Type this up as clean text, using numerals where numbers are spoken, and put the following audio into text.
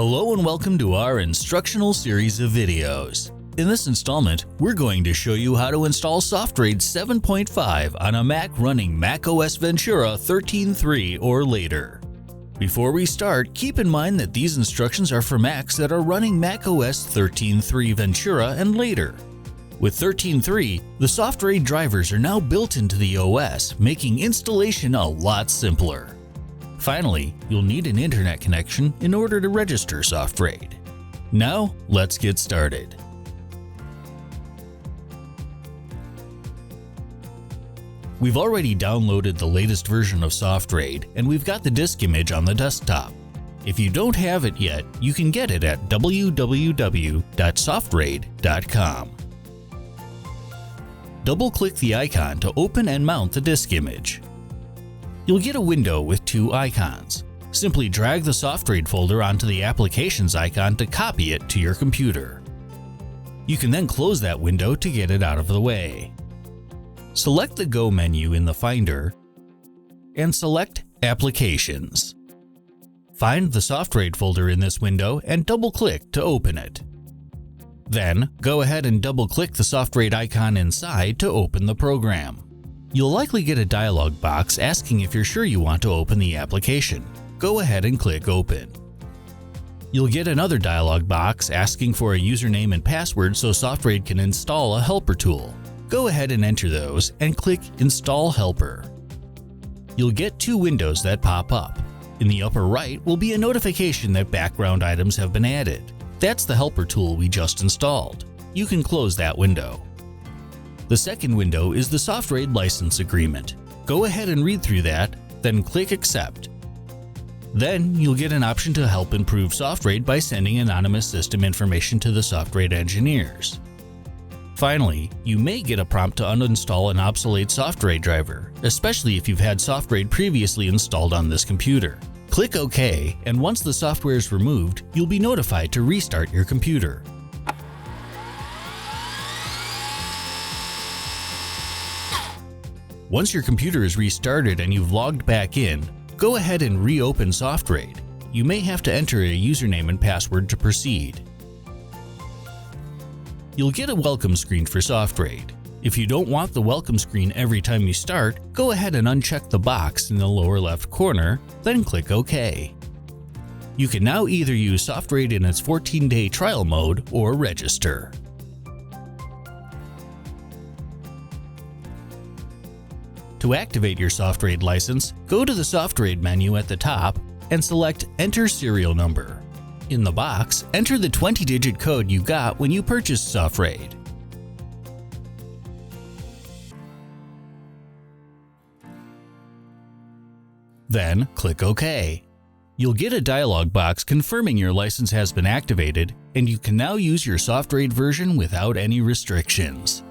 Hello and welcome to our instructional series of videos. In this installment, we're going to show you how to install SoftRAID 7.5 on a Mac running macOS Ventura 13.3 or later. Before we start, keep in mind that these instructions are for Macs that are running macOS 13.3 Ventura and later. With 13.3, the SoftRAID drivers are now built into the OS, making installation a lot simpler. Finally, you'll need an internet connection in order to register SoftRAID. Now, let's get started. We've already downloaded the latest version of SoftRAID, and we've got the disk image on the desktop. If you don't have it yet, you can get it at www.softraid.com. Double-click the icon to open and mount the disk image. You'll get a window with two icons. Simply drag the SoftRAID folder onto the Applications icon to copy it to your computer. You can then close that window to get it out of the way. Select the Go menu in the Finder and select Applications. Find the SoftRAID folder in this window and double-click to open it. Then, go ahead and double-click the SoftRAID icon inside to open the program. You'll likely get a dialog box asking if you're sure you want to open the application. Go ahead and click Open. You'll get another dialog box asking for a username and password so SoftRAID can install a helper tool. Go ahead and enter those and click Install Helper. You'll get two windows that pop up. In the upper right will be a notification that background items have been added. That's the helper tool we just installed. You can close that window. The second window is the SoftRAID license agreement. Go ahead and read through that, then click Accept. Then you'll get an option to help improve SoftRAID by sending anonymous system information to the SoftRAID engineers. Finally, you may get a prompt to uninstall an obsolete SoftRAID driver, especially if you've had SoftRAID previously installed on this computer. Click OK, and once the software is removed, you'll be notified to restart your computer. Once your computer is restarted and you've logged back in, go ahead and reopen SoftRAID. You may have to enter a username and password to proceed. You'll get a welcome screen for SoftRAID. If you don't want the welcome screen every time you start, go ahead and uncheck the box in the lower left corner, then click OK. You can now either use SoftRAID in its 14-day trial mode or register. To activate your SoftRAID license, go to the SoftRAID menu at the top and select Enter Serial Number. In the box, enter the 20-digit code you got when you purchased SoftRAID. Then click OK. You'll get a dialog box confirming your license has been activated, and you can now use your SoftRAID version without any restrictions.